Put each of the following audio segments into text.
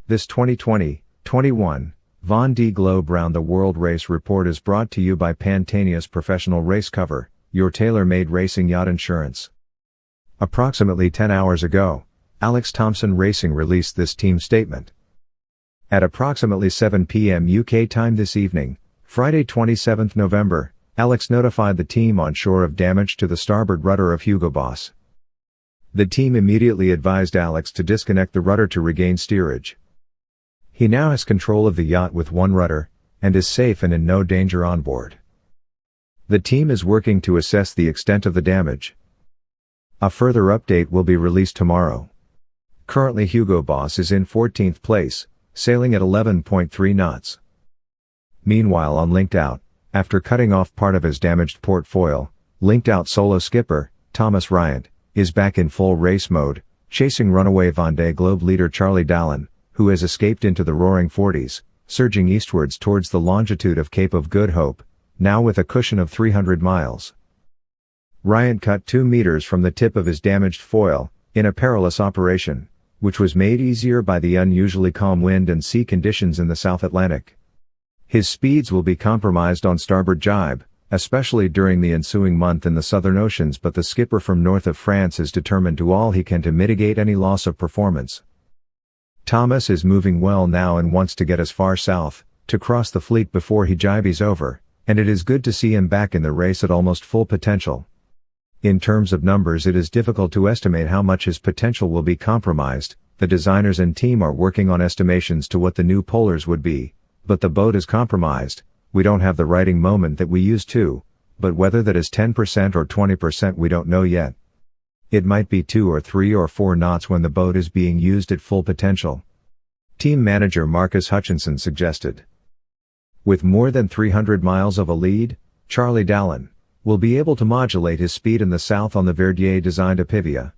This 2020-21 Vendee Globe Round the World Race Report is brought to you by Pantanius Professional Race Cover, your tailor-made racing yacht insurance. Approximately 10 hours ago, Thomson Racing released this team statement. At approximately 7 p.m. UK time this evening, Friday 27 November, Alex notified the team on shore of damage to the starboard rudder of Hugo Boss. The team immediately advised Alex to disconnect the rudder to regain steerage. He now has control of the yacht with one rudder, and is safe and in no danger on board. The team is working to assess the extent of the damage. A further update will be released tomorrow. Currently Hugo Boss is in 14th place, sailing at 11.3 knots. Meanwhile on Linkedout, after cutting off part of his damaged port foil, Linkedout solo skipper, Thomas Ryant, is back in full race mode, chasing runaway Vendee Globe leader Charlie Dallin, who has escaped into the roaring 40s, surging eastwards towards the longitude of Cape of Good Hope, now with a cushion of 300 miles. Ryant cut 2 meters from the tip of his damaged foil, in a perilous operation, which was made easier by the unusually calm wind and sea conditions in the South Atlantic. His speeds will be compromised on starboard jibe, especially during the ensuing month in the southern oceans, but the skipper from north of France is determined to all he can to mitigate any loss of performance. Thomas is moving well now and wants to get as far south, to cross the fleet before he jibes over, and it is good to see him back in the race at almost full potential. In terms of numbers, it is difficult to estimate how much his potential will be compromised. The designers and team are working on estimations to what the new polars would be, but the boat is compromised. We don't have the righting moment that we used to, but whether that is 10% or 20% we don't know yet. It might be 2 or 3 or 4 knots when the boat is being used at full potential. Team manager Marcus Hutchinson suggested. With more than 300 miles of a lead, Charlie Dallin will be able to modulate his speed in the south on the Vendee-designed Apivia.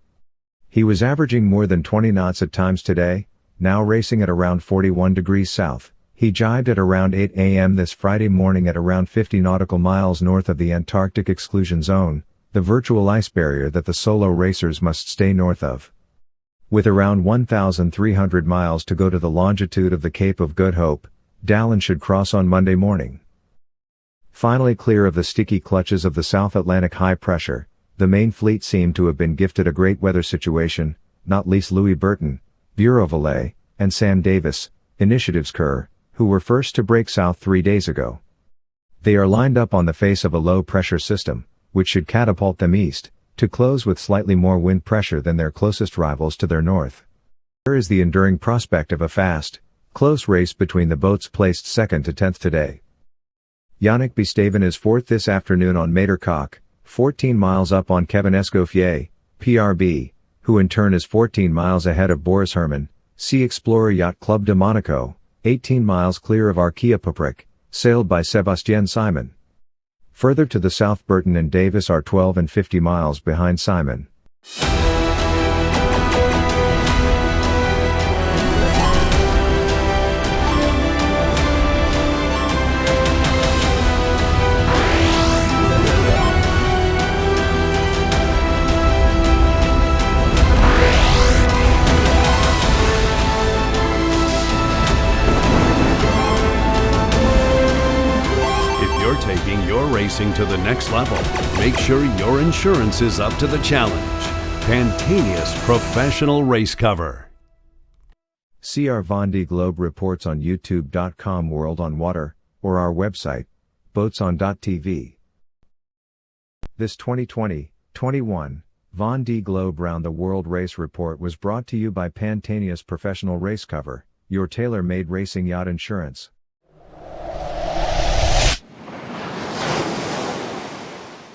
He was averaging more than 20 knots at times today, now racing at around 41 degrees south. He jibed at around 8 a.m. this Friday morning at around 50 nautical miles north of the Antarctic exclusion zone, the virtual ice barrier that the solo racers must stay north of. With around 1,300 miles to go to the longitude of the Cape of Good Hope, Dallin should cross on Monday morning. Finally clear of the sticky clutches of the South Atlantic high pressure, the main fleet seemed to have been gifted a great weather situation, not least Louis Burton, Bureau Valet, and Sam Davis, Initiatives Kerr, who were first to break south 3 days ago. They are lined up on the face of a low-pressure system, which should catapult them east, to close with slightly more wind pressure than their closest rivals to their north. There is the enduring prospect of a fast, close race between the boats placed 2nd to 10th today. Yannick Bestaven is 4th this afternoon on Matercock, 14 miles up on Kevin Escoffier, PRB, who in turn is 14 miles ahead of Boris Herman, Sea Explorer Yacht Club de Monaco, 18 miles clear of Arkea Poprik, sailed by Sebastien Simon. Further to the south, Burton and Davis are 12 and 50 miles behind Simon. Taking your racing to the next level. Make sure your insurance is up to the challenge. Pantanius Professional Race Cover. See our Vendee Globe reports on youtube.com World on Water, or our website, boatson.tv. This 2020-21 Vendee Globe Round the World Race Report was brought to you by Pantanius Professional Race Cover, your tailor-made racing yacht insurance.